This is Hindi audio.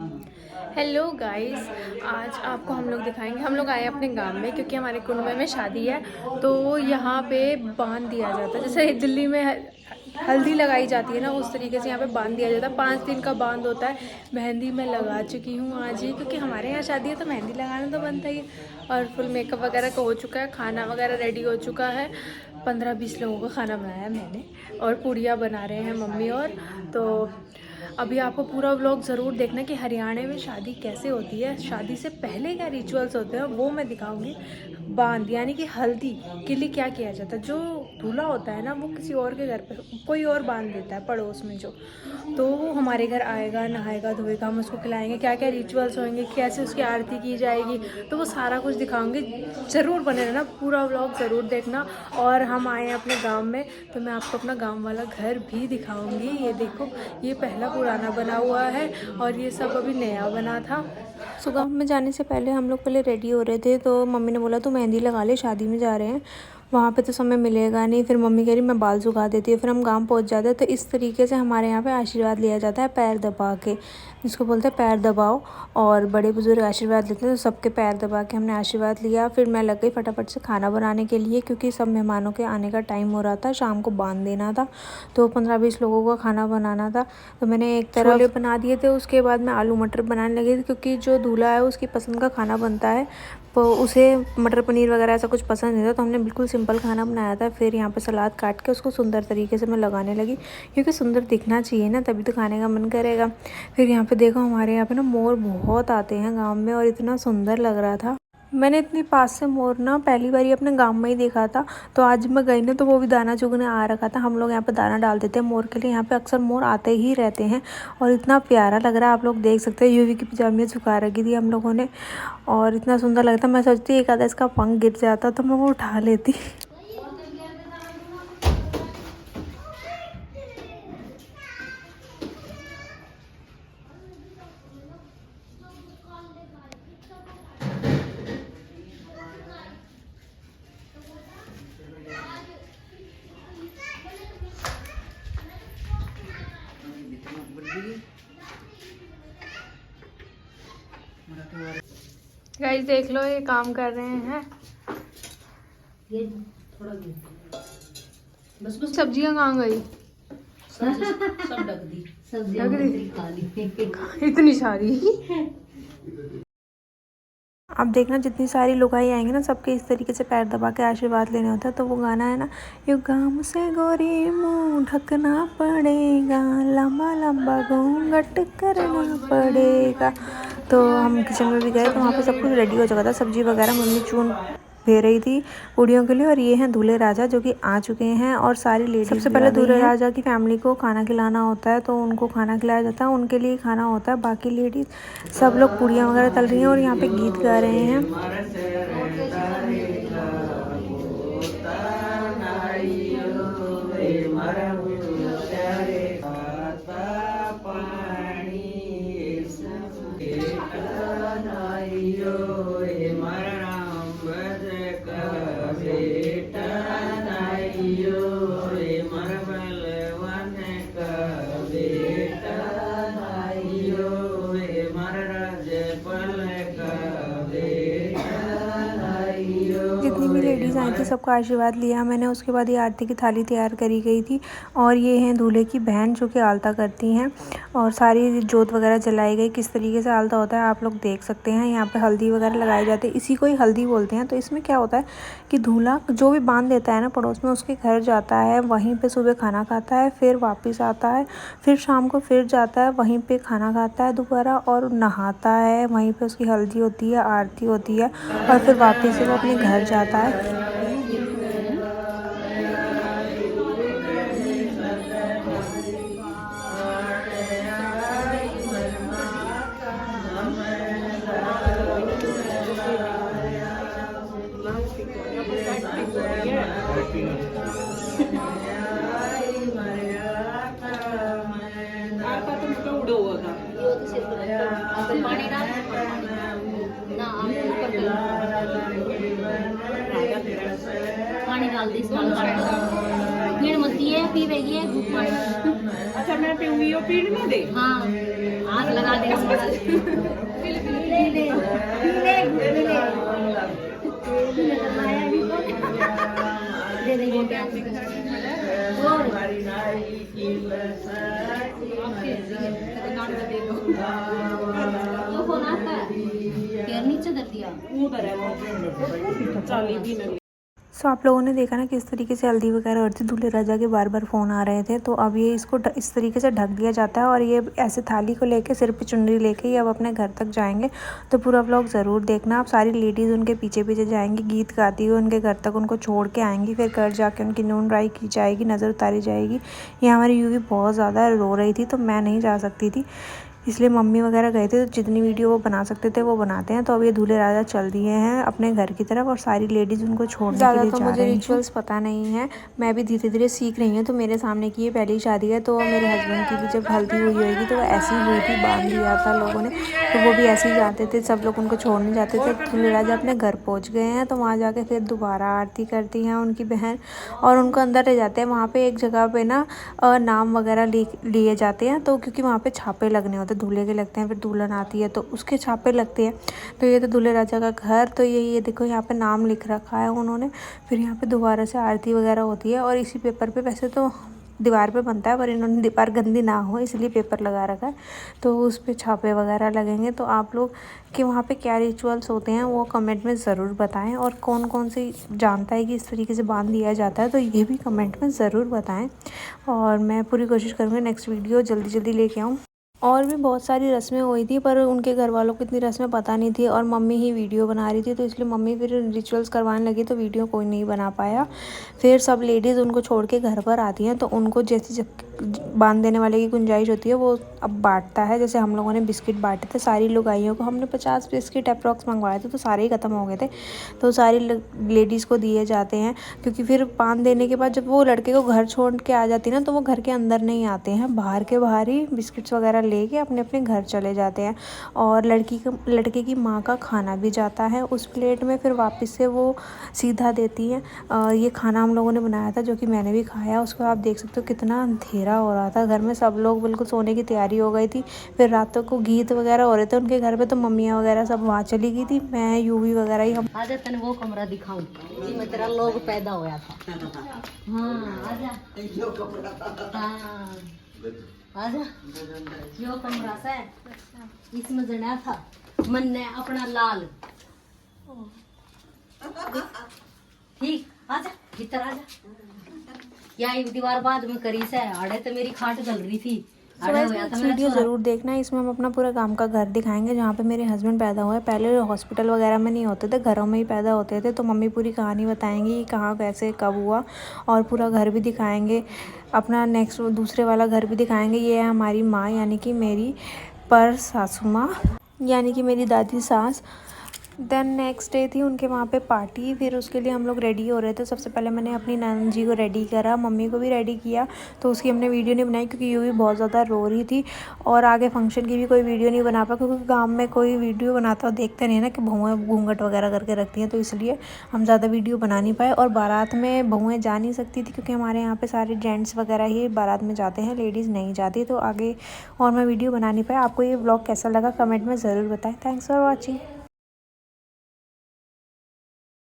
हेलो गाइस, आज आपको हम लोग दिखाएंगे। हम लोग आए अपने गांव में क्योंकि हमारे कुनबे में शादी है। तो यहाँ पे बांध दिया जाता है, जैसे दिल्ली में हल्दी लगाई जाती है ना, उस तरीके से यहाँ पे बांध दिया जाता है। 5 दिन का बांध होता है। मेहंदी मैं लगा चुकी हूँ आज ही, क्योंकि हमारे यहाँ शादी है तो मेहंदी लगाना तो बनता ही है। और फुल मेकअप वगैरह का हो चुका है, खाना वगैरह रेडी हो चुका है। 15-20 लोगों का खाना बनाया मैंने, और पूड़ियाँ बना रहे हैं मम्मी। और तो अभी आपको पूरा व्लॉग ज़रूर देखना कि हरियाणा में शादी कैसे होती है, शादी से पहले क्या रिचुअल्स होते हैं वो मैं दिखाऊंगी। बांध यानी कि हल्दी के लिए क्या किया जाता है। जो दूल्हा होता है ना, वो किसी और के घर पर कोई और बांध देता है पड़ोस में जो, तो वो हमारे घर आएगा, नहाएगा धोएगा, हम उसको खिलाएंगे, क्या क्या रिचुअल्स होंगे, कैसे उसकी आरती की जाएगी, तो वो सारा कुछ दिखाऊंगी। ज़रूर बने रहना, पूरा व्लॉग ज़रूर देखना। और हम आए हैं अपने गांव में, तो मैं आपको अपना गांव वाला घर भी दिखाऊंगी। ये देखो, ये पहला पुराना बना हुआ है और ये सब अभी नया बना था। सो गाँव में जाने से पहले हम लोग पहले रेडी हो रहे थे, तो मम्मी ने बोला तू मेहंदी लगा ले, शादी में जा रहे हैं, वहाँ पे तो समय मिलेगा नहीं। फिर मम्मी कह रही मैं बाल सुखा देती है। फिर हम गांव पहुँच जाते हैं। तो इस तरीके से हमारे यहाँ पे आशीर्वाद लिया जाता है, पैर दबा के, जिसको बोलते हैं पैर दबाओ। और बड़े बुजुर्ग आशीर्वाद लेते हैं, तो सबके पैर दबा के हमने आशीर्वाद लिया। फिर मैं लग गई फटाफट से खाना बनाने के लिए, क्योंकि सब मेहमानों के आने का टाइम हो रहा था, शाम को बांध देना था, तो 15-20 लोगों का खाना बनाना था। तो मैंने एक तरफ छोले बना दिए थे, उसके बाद मैं आलू मटर बनाने लगी थी, क्योंकि जो दूल्हा है उसकी पसंद का खाना बनता है, तो उसे मटर पनीर वगैरह ऐसा कुछ पसंद नहीं था, तो हमने बिल्कुल सिंपल खाना बनाया था। फिर यहाँ पे सलाद काट के उसको सुंदर तरीके से मैं लगाने लगी, क्योंकि सुंदर दिखना चाहिए ना, तभी तो खाने का मन करेगा। फिर यहाँ पे देखो, हमारे यहाँ पे ना मोर बहुत आते हैं गांव में, और इतना सुंदर लग रहा था। मैंने इतनी पास से मोर ना पहली बार ही अपने गांव में ही देखा था। तो आज मैं गई ना, तो वो भी दाना चुगने आ रखा था। हम लोग यहाँ पे दाना डाल देते हैं मोर के लिए, यहाँ पे अक्सर मोर आते ही रहते हैं, और इतना प्यारा लग रहा है, आप लोग देख सकते हैं। यूवी की पजामियाँ झुका रखी थी हम लोगों ने, और इतना सुंदर लगता। मैं सोचती एक आधा इसका पंख गिर जाता तो मैं वो उठा लेती। गाइस देख लो, ये काम कर रहे हैं। ये थोड़ा बस सब्जियां कहाँ गई? सब ढक दी, सब्जियां खा ली इतनी सारी। आप देखना, जितनी सारी लुगाई आएंगी ना, सबके इस तरीके से पैर दबा के आशीर्वाद लेने होता है। तो वो गाना है ना, युगाम से गोरी मुँह ढकना पड़ेगा, लंबा लंबा घूंघट करना पड़ेगा। तो हम किचन में भी गए, तो वहाँ पे सब कुछ रेडी हो चुका था। सब्जी वगैरह मम्मी चून दे रही थी पूड़ियों के लिए। और ये हैं दूल्हे राजा जो कि आ चुके हैं, और सारी लेडीज। सबसे पहले दूल्हे राजा की फैमिली को खाना खिलाना होता है, तो उनको खाना खिलाया जाता है, उनके लिए खाना होता है। बाकी लेडीज सब लोग पूड़ियाँ वगैरह तल रही हैं, और यहाँ पे गीत गा रहे हैं। जितनी भी लेडीज़ आई थी सबका आशीर्वाद लिया मैंने। उसके बाद ये आरती की थाली तैयार करी गई थी, और ये हैं दूल्हे की बहन जो कि आलता करती हैं, और सारी जोत वगैरह जलाई गई। किस तरीके से आलता होता है आप लोग देख सकते हैं। यहाँ पे हल्दी वगैरह लगाई जाती है, इसी को ही हल्दी बोलते हैं। तो इसमें क्या होता है कि दूल्हा जो भी बांध देता है ना पड़ोस में, उसके घर जाता है, वहीं पर सुबह खाना खाता है, फिर वापस आता है, फिर शाम को फिर जाता है, वहीं पर खाना खाता है दोबारा, और नहाता है, वहीं पर उसकी हल्दी होती है, आरती होती है, और फिर वापस से वो अपने घर जाता है। पानी डाल दी, इसमें मीण मती है। पीवेगी ये भूख मारी। अच्छा मैं पीऊंगी, वो पीने दे। हाँ हाथ लगा दे दे दे वो प्यार से तो फोन आता है पैर नीचे कर दिया उधर है वो 40 दिन। सो आप लोगों ने देखा ना किस तरीके से हल्दी वगैरह और दूल्हे राजा के बार बार फ़ोन आ रहे थे। तो अब ये इसको इस तरीके से ढक दिया जाता है और ये ऐसे थाली को लेके सिर पे चुनरी लेके ये अब अपने घर तक जाएंगे। तो पूरा व्लॉग ज़रूर देखना। आप सारी लेडीज़ उनके पीछे पीछे जाएंगी, गीत गाती हुई उनके घर तक उनको छोड़ के आएंगी। फिर घर जाके उनकी नून राई की जाएगी, नज़र उतारी जाएगी। ये हमारी यूवी बहुत ज़्यादा रो रही थी तो मैं नहीं जा सकती थी, इसलिए मम्मी वगैरह गए थे। तो जितनी वीडियो वो बना सकते थे वो बनाते हैं। तो अब ये दूल्हे राजा चल दिए हैं अपने घर की तरफ और सारी लेडीज़ उनको छोड़ने के लिए जा रही हैं। ज़्यादा तो मुझे रिचुअल्स पता नहीं है, मैं भी धीरे धीरे सीख रही हूँ। तो मेरे सामने की ये पहली शादी है। तो मेरे हस्बैंड की भी जब हल्दी हुई होगी तो वो ऐसी ही हुई थी, बांध दिया था लोगों ने। तो वो भी ऐसे ही जाते थे, सब लोग उनको छोड़ने जाते थे। दूल्हे राजा अपने घर पहुँच गए हैं तो वहाँ जाके फिर दोबारा आरती करती हैं उनकी बहन और उनको अंदर ले जाते हैं। वहाँ पर एक जगह पर ना नाम वगैरह लिए जाते हैं। तो क्योंकि वहाँ पर छापे लगने होते, दूल्हे के लगते हैं, फिर दुल्हन आती है तो उसके छापे लगते हैं। तो ये तो दूल्हे राजा का घर। तो ये देखो यहाँ पे नाम लिख रखा है उन्होंने। फिर यहाँ पे दोबारा से आरती वगैरह होती है और इसी पेपर पे, वैसे तो दीवार पे बनता है पर इन्होंने दीवार गंदी ना हो इसलिए पेपर लगा रखा है। तो उस पर छापे वगैरह लगेंगे। तो आप लोग कि वहाँ पे क्या रिचुअल्स होते हैं वो कमेंट में ज़रूर बताएं और कौन कौन से जानता है कि इस तरीके से बांध दिया जाता है तो ये भी कमेंट में ज़रूर बताएं। और मैं पूरी कोशिश करूँगी नेक्स्ट वीडियो जल्दी जल्दी लेके आऊँ। और भी बहुत सारी रस्में हुई थी पर उनके घर वालों को इतनी रस्में पता नहीं थी और मम्मी ही वीडियो बना रही थी। तो इसलिए मम्मी फिर रिचुअल्स करवाने लगी तो वीडियो कोई नहीं बना पाया। फिर सब लेडीज़ उनको छोड़ के घर पर आती हैं तो उनको जैसी बांध देने वाले की गुंजाइश होती है वो अब बांटता है। जैसे हम लोगों ने बिस्किट बांटे थे सारी लुगाइयों को, हमने 50 बिस्किट अप्रॉक्स मंगवाए थे तो सारे ही ख़त्म हो गए थे। तो सारी लेडीज़ को दिए जाते हैं क्योंकि फिर बांध देने के बाद जब वो लड़के को घर छोड़ के आ जाती है ना तो वो घर के अंदर नहीं आते हैं, बाहर के बाहर ही बिस्किट्स वगैरह लेके अपने अपने घर चले जाते हैं। और लड़के की माँ का खाना भी जाता है उस प्लेट में, फिर वापस से वो सीधा देती है। ये खाना हम लोगों ने बनाया था जो कि मैंने भी खाया। उसको आप देख सकते हो कितना अंधेरा हो रहा था घर में, सब लोग बिल्कुल सोने की तैयारी हो गई थी। फिर रातों को गीत वगैरह हो रहे थे उनके घर पे तो मम्मियाँ वगैरह सब वहाँ चली गई थी, मैं यूवी वगैरह ही। हम आजा तने वो कमरा दिखाऊं जिसमें तेरा लोग पैदा होया था। हाँ आजा हाँ आजा यो कमरा से इसमें जना था मन ने अपना लाल ठीक। आजा भीतर आजा। या एक दीवार बाद में करी से आड़े तो मेरी खाट जल रही थी। वीडियो ज़रूर देखना, इसमें हम अपना पूरा गांव का घर दिखाएंगे जहाँ पे मेरे हस्बैंड पैदा हुए। पहले हॉस्पिटल वगैरह में नहीं होते थे, घरों में ही पैदा होते थे। तो मम्मी पूरी कहानी बताएंगी कहाँ कैसे कब हुआ और पूरा घर भी दिखाएंगे। अपना नेक्स्ट दूसरे वाला घर भी दिखाएंगे। ये है हमारी माँ यानी कि मेरी पर सासू माँ यानी कि मेरी दादी सास। देन नेक्स्ट डे थी उनके वहाँ पे पार्टी। फिर उसके लिए हम लोग रेडी हो रहे थे। सबसे पहले मैंने अपनी नंद जी को रेडी करा, मम्मी को भी रेडी किया। तो उसकी हमने वीडियो नहीं बनाई क्योंकि यूवी बहुत ज़्यादा रो रही थी और आगे फंक्शन की भी कोई वीडियो नहीं बना पाया क्योंकि गांव में कोई वीडियो बनाता हो देखते नहीं ना कि बहुएं घूंघट वगैरह करके रखती हैं। तो इसलिए हम ज़्यादा वीडियो बना नहीं पाए। और बारात में बहुएँ जा नहीं सकती थी क्योंकि हमारे यहाँ पर सारे जेंट्स वगैरह ही बारात में जाते हैं, लेडीज़ नहीं जाती। तो आगे और मैं वीडियो बना नहीं पाया। आपको ये ब्लॉग कैसा लगा कमेंट में ज़रूर बताएं। Thanks for watching.